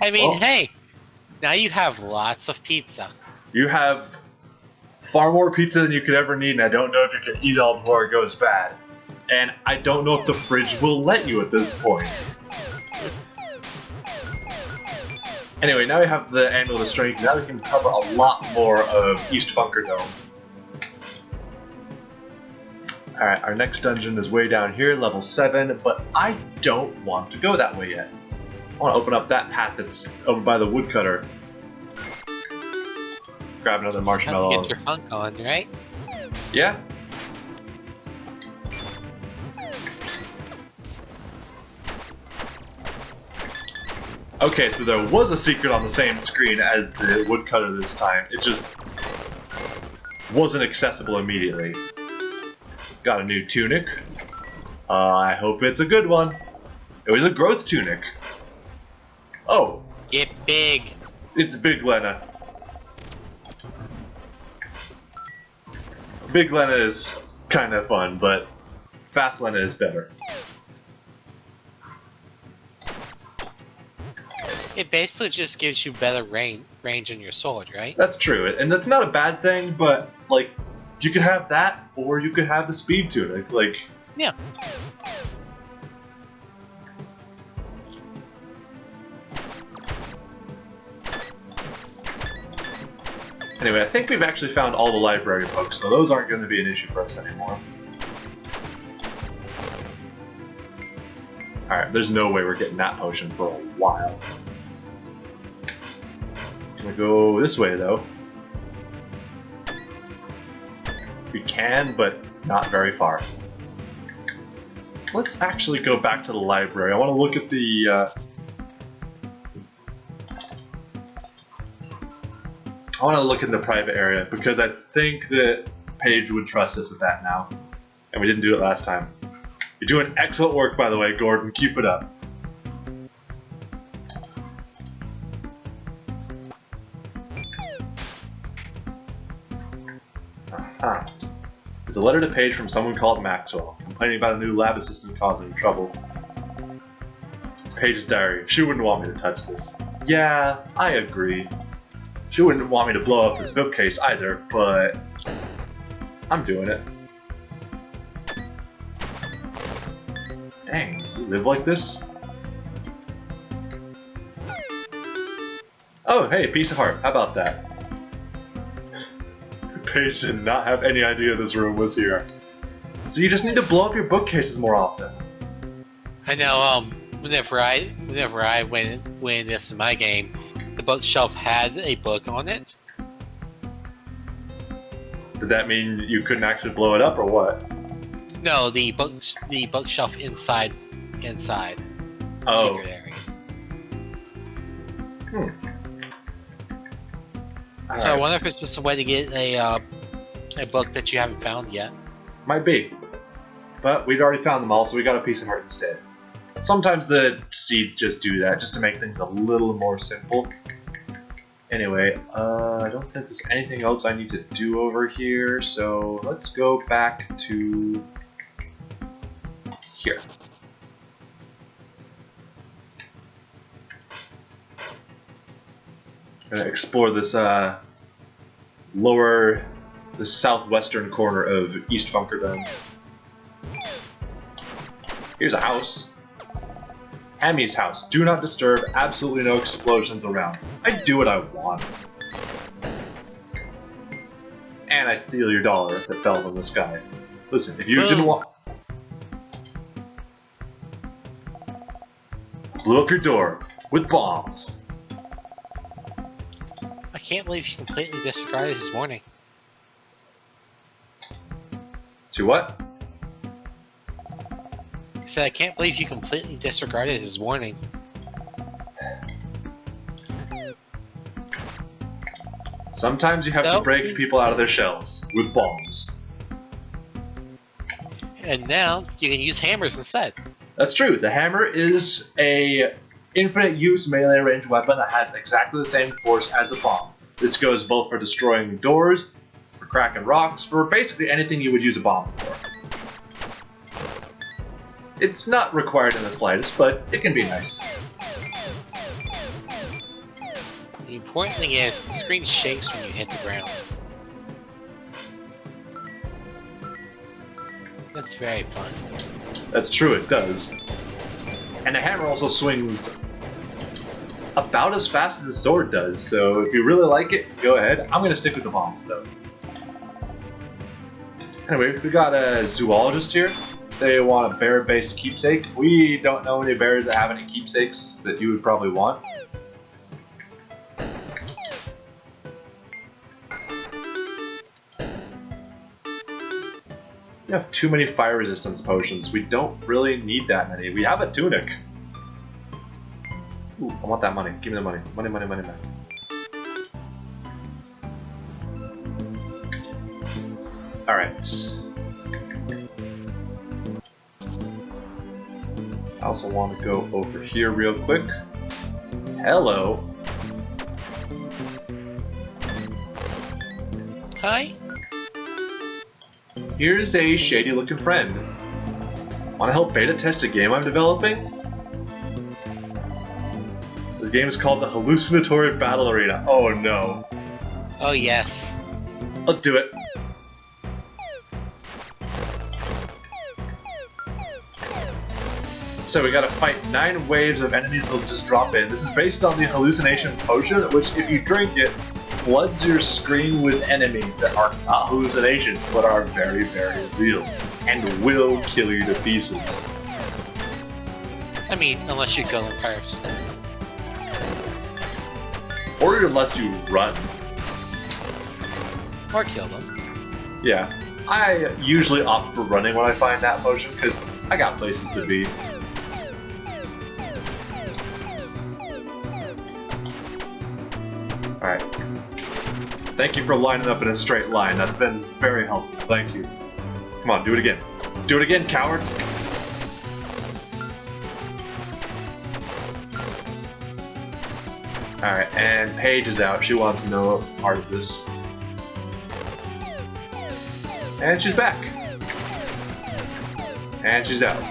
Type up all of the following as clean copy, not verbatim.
I mean, Well, hey, now you have lots of pizza. you have far more pizza than you could ever need, and I don't know if you can eat it all before it goes bad. And I don't know if the fridge will let you at this point. Anyway, now we have the Amulet of Strength. Now we can cover a lot more of East Funkerdome. Alright, our next dungeon is way down here, level 7, but I don't want to go that way yet. I want to open up that path that's over by the woodcutter. Grab another marshmallow. It's time to get your funk on, right? Yeah? Okay, so there was a secret on the same screen as the woodcutter this time. It just wasn't accessible immediately. Got a new tunic. I hope it's a good one. It was a growth tunic. Oh. Get big. It's Big Lenna. Big Lenna is kind of fun, but Fast Lenna is better. It basically just gives you better range on your sword, right? That's true, and that's not a bad thing, but, like, you could have that, or you could have the speed tunic, like... Yeah. Anyway, I think we've actually found all the library books, so those aren't going to be an issue for us anymore. Alright, there's no way we're getting that potion for a while. Gonna go this way, though. We can, but not very far. Let's actually go back to the library. I want to look at the... I want to look in the private area, because I think that Paige would trust us with that now. And we didn't do it last time. You're doing excellent work, by the way, Gordon. Keep it up. Uh-huh. There's a letter to Paige from someone called Maxwell, complaining about a new lab assistant causing trouble. It's Paige's diary. She wouldn't want me to touch this. Yeah, I agree. She wouldn't want me to blow up this bookcase either, but I'm doing it. Dang, you live like this? Oh, hey, piece of heart. How about that? Paige did not have any idea this room was here. So you just need to blow up your bookcases more often. I know, whenever I win this in my game, the bookshelf had a book on it. Did that mean you couldn't actually blow it up, or what? No, the bookshelf inside Oh. secret area. So I wonder if it's just a way to get a book that you haven't found yet. Might be. But we'd already found them all, so we got a piece of heart instead. Sometimes the seeds just do that, just to make things a little more simple. Anyway, I don't think there's anything else I need to do over here, so let's go back to here. Gonna explore this the southwestern corner of East Funkerdome. Here's a house. Hammy's house. Do not disturb. Absolutely no explosions around. I do what I want. And I steal your dollar that fell from the sky. Listen, if you didn't want... Blew up your door with bombs. I can't believe you completely disregarded his warning. To what? I said I can't believe you completely disregarded his warning. Sometimes you have to break people out of their shells with bombs. And now you can use hammers instead. That's true. The hammer is a infinite use melee range weapon that has exactly the same force as a bomb. This goes both for destroying doors, for cracking rocks, for basically anything you would use a bomb for. It's not required in the slightest, but it can be nice. The important thing is the screen shakes when you hit the ground. That's very fun. That's true, it does. And the hammer also swings about as fast as the sword does, so if you really like it, go ahead. I'm gonna stick with the bombs though. Anyway, we got a zoologist here. They want a bear-based keepsake. We don't know any bears that have any keepsakes that you would probably want. We have too many fire resistance potions. We don't really need that many. We have a tunic. Ooh, I want that money. Give me the money. Money, money, money, money. Alright. I also want to go over here real quick. Hello. Hi. Here's a shady looking friend. Want to help beta test a game I'm developing? The game is called the Hallucinatory Battle Arena. Oh no. Oh yes. Let's do it. So we gotta fight 9 waves of enemies that'll just drop in. This is based on the hallucination potion, which if you drink it, floods your screen with enemies that are not hallucinations, but are very, very real, and will kill you to pieces. I mean, unless you kill them first. Or unless you run. Or kill them. Yeah. I usually opt for running when I find that potion, because I got places to be. Alright. Thank you for lining up in a straight line. That's been very helpful. Thank you. Come on, do it again. Do it again, cowards! Alright, and Paige is out. She wants no part of this. And she's back. And she's out.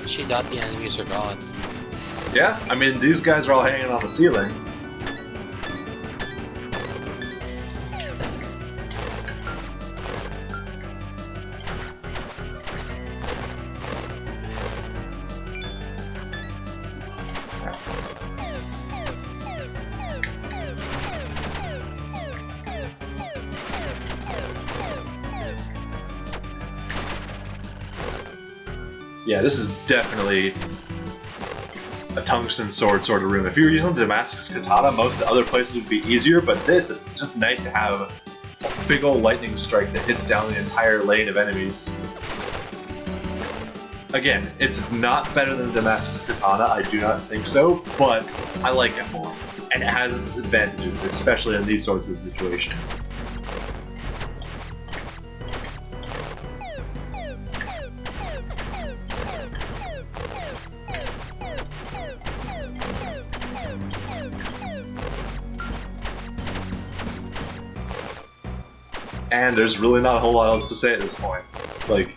She thought the enemies are gone. Yeah, I mean, these guys are all hanging on the ceiling. Yeah, this is definitely a tungsten sword sort of room. If you're using the Damascus Katana, most of the other places would be easier, but this, it's just nice to have a big old lightning strike that hits down the entire lane of enemies. Again, it's not better than the Damascus Katana, I do not think so, but I like it more. And it has its advantages, especially in these sorts of situations. And there's really not a whole lot else to say at this point. Like,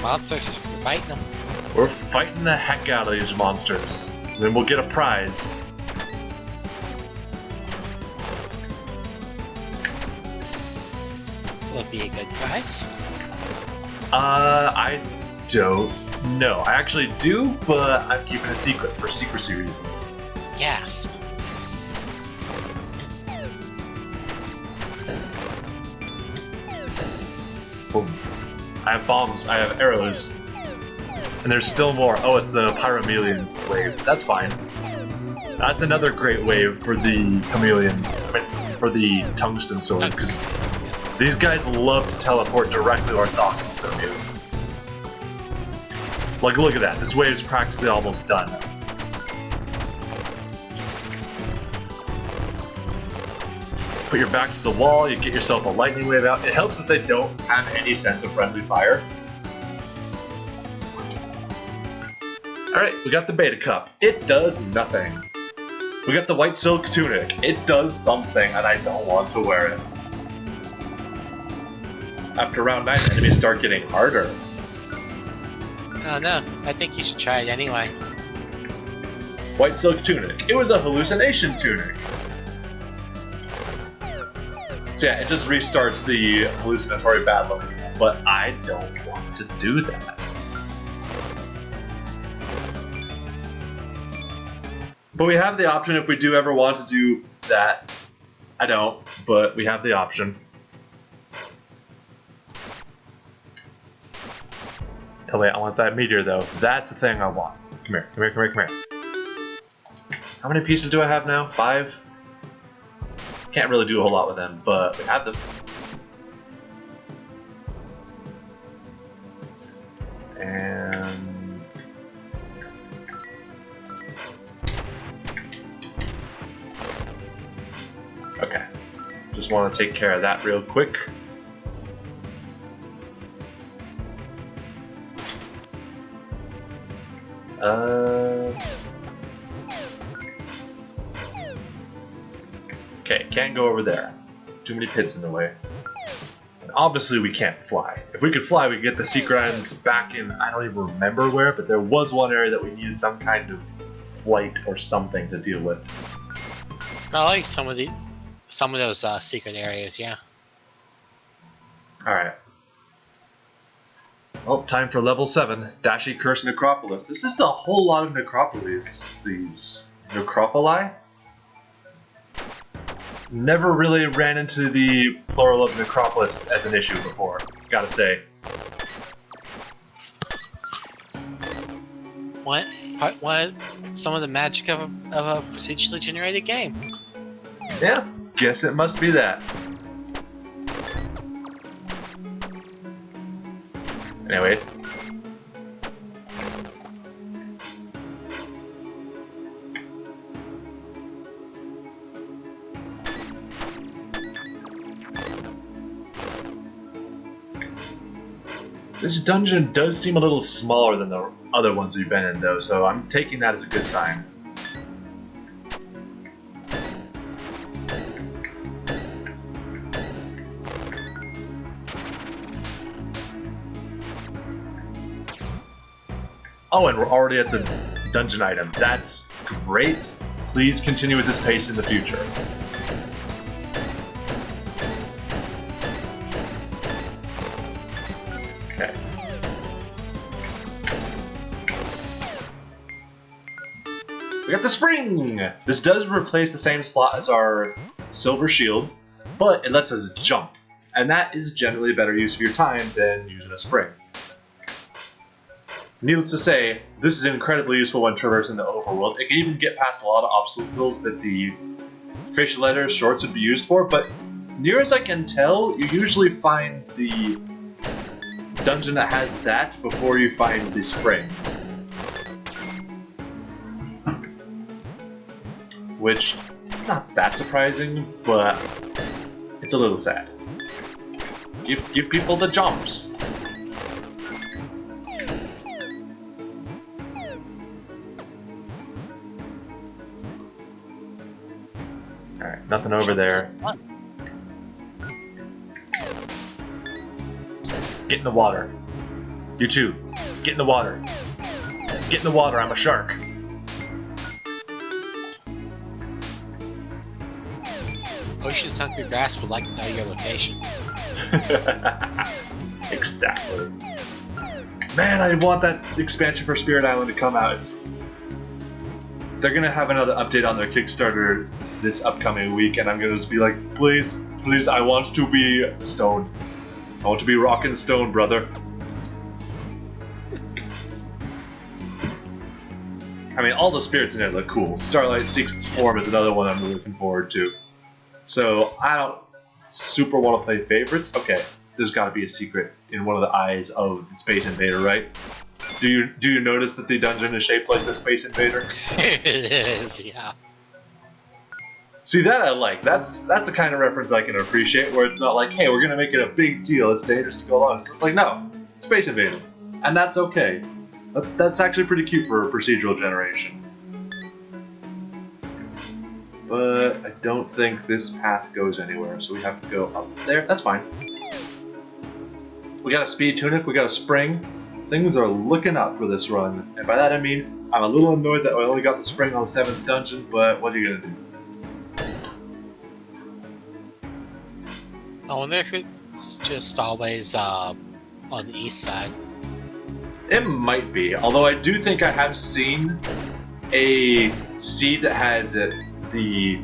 Monsters, you're fighting them. we're fighting the heck out of these monsters. And then we'll get a prize. Will it be a good prize? I don't know. I actually do, but I'm keeping it secret for secrecy reasons. Yes. Boom. I have bombs, I have arrows. And there's still more. Oh, it's the Pyromelians wave. That's fine. That's another great wave for the chameleons. I mean, for the tungsten sword, because these guys love to teleport directly orthogonal from you. Like, look at that. This wave's practically almost done. Put your back to the wall, you get yourself a lightning wave out. It helps that they don't have any sense of friendly fire. Alright, we got the beta cup. It does nothing. We got the white silk tunic. It does something, and I don't want to wear it. After round 9, the enemies start getting harder. Oh no, I think you should try it anyway. White silk tunic. It was a hallucination tunic. So yeah, it just restarts the hallucinatory battle, but I don't want to do that. But we have the option if we do ever want to do that. I don't, but we have the option. Oh wait, I want that meteor though. That's the thing I want. Come here, come here, come here, come here. How many pieces do I have now? 5? Can't really do a whole lot with them, but we have them. And... okay. Just want to take care of that real quick. Okay, can't go over there. Too many pits in the way. And obviously we can't fly. If we could fly, we could get the secret items back in, I don't even remember where, but there was one area that we needed some kind of flight or something to deal with. I like some of those secret areas, yeah. Alright. Well, time for level 7, Dashi Curse Necropolis. There's just a whole lot of necropolis. These necropoli? Never really ran into the plural of necropolis as an issue before, gotta say. What? Some of the magic of a procedurally generated game. Yeah, guess it must be that. Anyway. This dungeon does seem a little smaller than the other ones we've been in, though, so I'm taking that as a good sign. Oh, and we're already at the dungeon item. That's great. Please continue with this pace in the future. Okay. We got the spring! This does replace the same slot as our silver shield, but it lets us jump. And that is generally a better use of your time than using a spring. Needless to say, this is incredibly useful when traversing the overworld. It can even get past a lot of obstacles that the fish leather shorts would be used for, but near as I can tell, you usually find the dungeon that has that before you find the spring. Which, it's not that surprising, but it's a little sad. Give people the jumps. Alright, nothing over there. Get in the water. You too. Get in the water. Get in the water, I'm a shark. Ocean's Hungry Grass would like to know your location. Exactly. Man, I want that expansion for Spirit Island to come out. They're gonna have another update on their Kickstarter this upcoming week, and I'm gonna just be like, please, please, I want to be stone. I want to be rock and stone, brother. I mean, all the spirits in it look cool. Starlight Seeks its Form is another one I'm looking forward to. So, I don't super want to play favorites. Okay, there's gotta be a secret in one of the eyes of the Space Invader, right? Do you notice that the dungeon is shaped like the Space Invader? It is, yeah. See, that I like. That's the kind of reference I can appreciate, where it's not like, hey, we're gonna make it a big deal, it's dangerous to go on. It's just like, no, Space Invader. And that's okay. That's actually pretty cute for a procedural generation. But I don't think this path goes anywhere, so we have to go up there. That's fine. we got a speed tunic, we got a spring. Things are looking up for this run. And by that I mean, I'm a little annoyed that I only got the spring on the 7th dungeon, but what are you gonna do? I wonder if it's just always on the east side. It might be, although I do think I have seen a seed that had the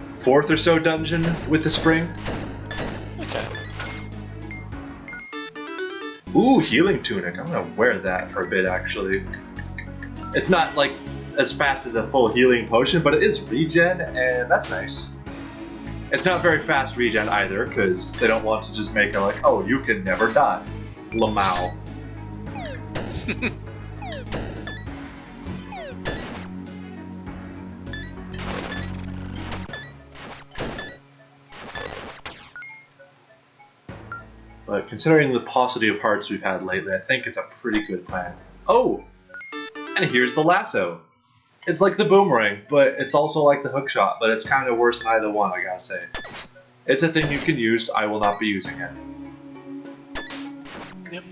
4th or so dungeon with the spring. Okay. Ooh, healing tunic. I'm gonna wear that for a bit, actually. It's not like as fast as a full healing potion, but it is regen, and that's nice. It's not very fast regen either, because they don't want to just make it like, oh, you can never die. Lamau. But considering the paucity of hearts we've had lately, I think it's a pretty good plan. Oh! And here's the lasso. It's like the boomerang, but it's also like the hookshot, but it's kind of worse than either one, I gotta say. It's a thing you can use, I will not be using it. Yep.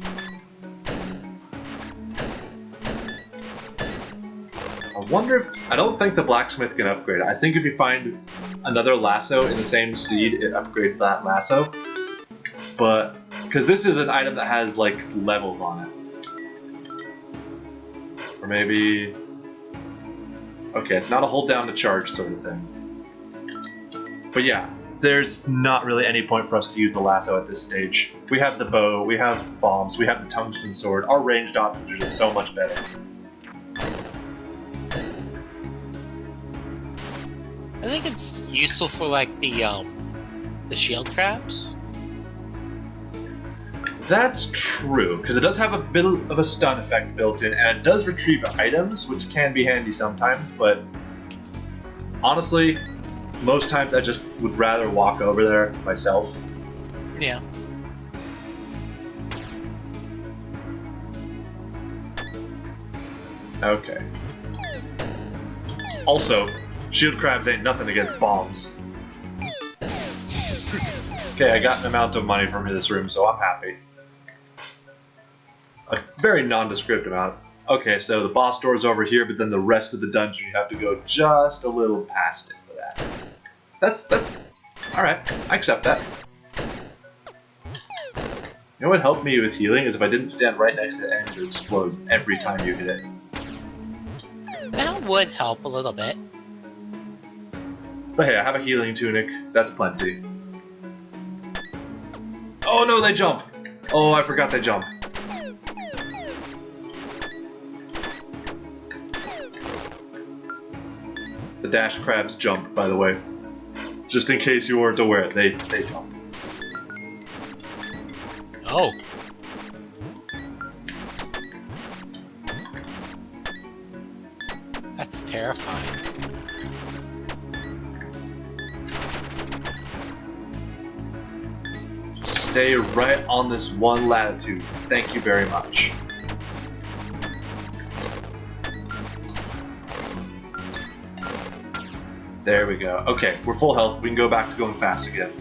I wonder if... I don't think the blacksmith can upgrade it. I think if you find another lasso in the same seed, it upgrades that lasso. But... because this is an item that has, like, levels on it. Or maybe... okay, it's not a hold down to charge sort of thing. But yeah, there's not really any point for us to use the lasso at this stage. We have the bow, we have bombs, we have the tungsten sword. Our ranged options are just so much better. I think it's useful for like the shield crabs. That's true, because it does have a bit of a stun effect built in, and it does retrieve items, which can be handy sometimes, but honestly, most times I just would rather walk over there myself. Yeah. Okay. Also, shield crabs ain't nothing against bombs. Okay, I got an amount of money from this room, so I'm happy. A very nondescript amount. Okay, so the boss door is over here, but then the rest of the dungeon you have to go just a little past it for that. That's... alright, I accept that. You know what helped me with healing is if I didn't stand right next to it and it explodes every time you hit it. That would help a little bit. But hey, I have a healing tunic, that's plenty. Oh no, they jump! Oh, I forgot they jump. The dash crabs jump, by the way. Just in case you weren't aware, they jump. Oh. That's terrifying. Stay right on this one latitude. Thank you very much. There we go. Okay, we're full health. We can go back to going fast again.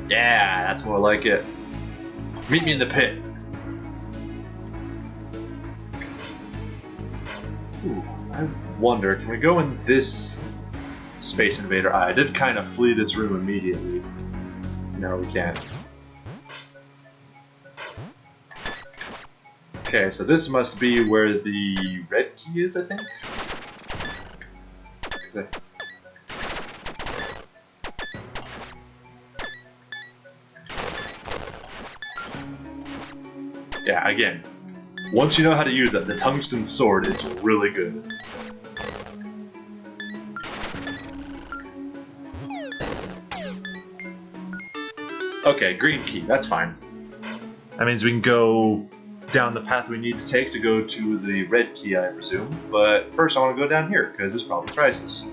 Yeah, that's more like it. Meet me in the pit. Ooh, I wonder, can we go in this Space Invader eye? I did kind of flee this room immediately. No, we can't. Okay, so this must be where the red key is, I think? Yeah, again, once you know how to use it, the tungsten sword is really good. Okay, green key, that's fine. That means we can go down the path we need to take to go to the red key, I presume. But first I want to go down here, because there's probably prizes.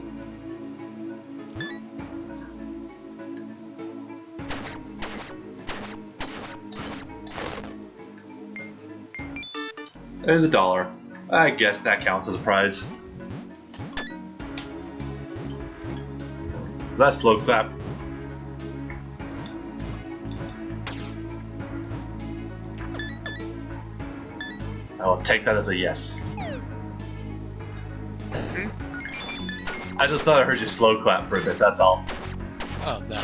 There's $1. I guess that counts as a prize. That's slow clap. I will take that as a yes. I just thought I heard you slow clap for a bit, that's all. Oh, no.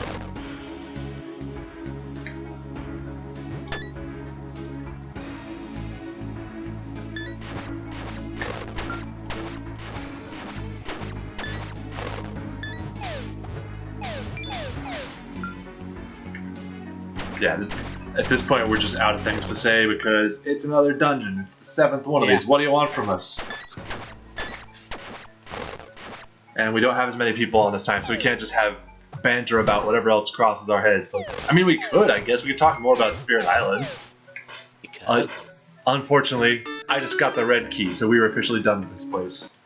Yeah, at this point we're just out of things to say because it's another dungeon. It's the 7th one of these. What do you want from us? And we don't have as many people on this time, so we can't just have banter about whatever else crosses our heads. So, I mean, we could, I guess. We could talk more about Spirit Island. Unfortunately, I just got the red key, so we were officially done with this place.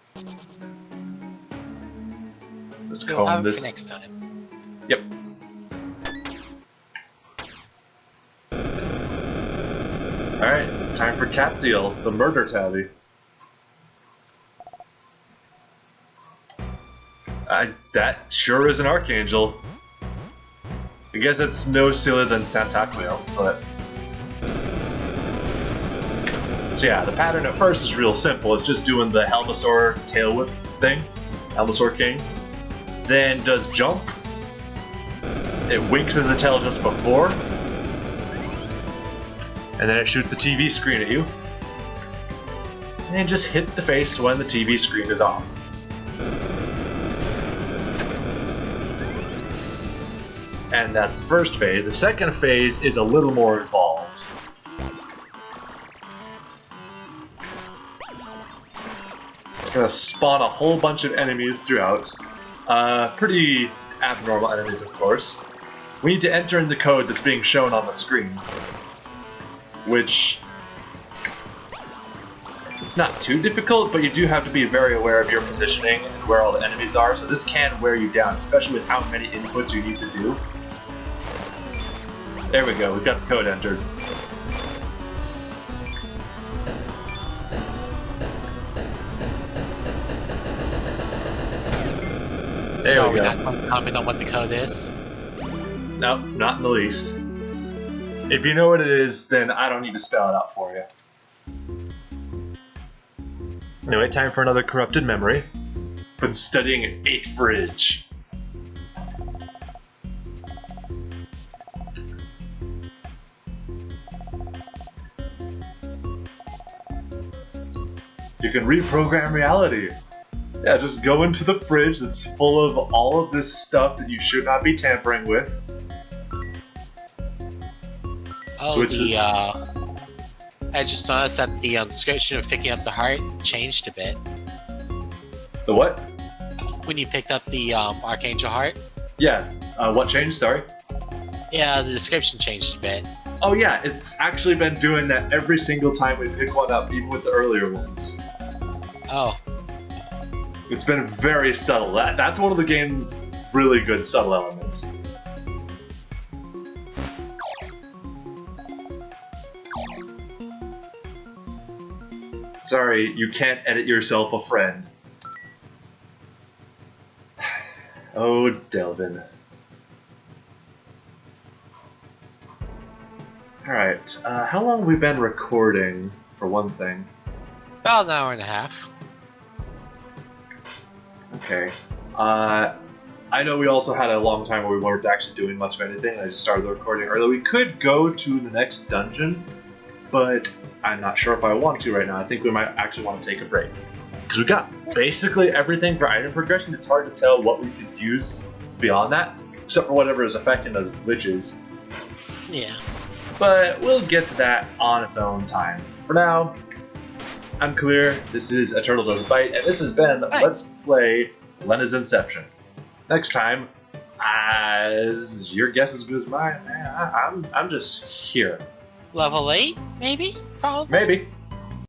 Let's comb this. Next time. Yep. Alright, it's time for Catseal, the murder tabby. That sure is an archangel. I guess it's no sillier than Sant'Acqueo, but... So yeah, the pattern at first is real simple. It's just doing the Helmasaur tail whip thing, Helmasaur King. Then does jump. It winks as the tail just before. And then it shoots the TV screen at you. And just hit the face when the TV screen is off. And that's the first phase. The second phase is a little more involved. It's going to spawn a whole bunch of enemies throughout. Pretty abnormal enemies, of course. We need to enter in the code that's being shown on the screen. Which... it's not too difficult, but you do have to be very aware of your positioning and where all the enemies are, so this can wear you down, especially with how many inputs you need to do. There we go, we've got the code entered. There So we go. are we not going to comment on what the code is? Nope, not in the least. If you know what it is, then I don't need to spell it out for you. Anyway, time for another corrupted memory. Been studying 8 fridge. You can reprogram reality. Yeah, just go into the fridge that's full of all of this stuff that you should not be tampering with. Oh, Switch it. I just noticed that the description of picking up the heart changed a bit. The what? When you picked up the Archangel heart? Yeah, what changed, sorry? Yeah, the description changed a bit. Oh yeah, it's actually been doing that every single time we pick one up, even with the earlier ones. Oh. It's been very subtle. That's one of the game's really good subtle elements. Sorry, you can't edit yourself a friend. Oh, Delvin. Alright, how long have we been recording, for one thing? About an hour and a half. Okay. I know we also had a long time where we weren't actually doing much of anything. I just started the recording early. We could go to the next dungeon, but I'm not sure if I want to right now. I think we might actually want to take a break. Because we got basically everything for item progression. It's hard to tell what we could use beyond that, except for whatever is affecting us glitches. Yeah. But we'll get to that on its own time. For now, I'm clear. This is A Turtle Does Bite, and this has been Let's Play Lenna's Inception. Next time, your guess is as good as mine. Man, I'm just here. Level 8, maybe? Probably? Maybe.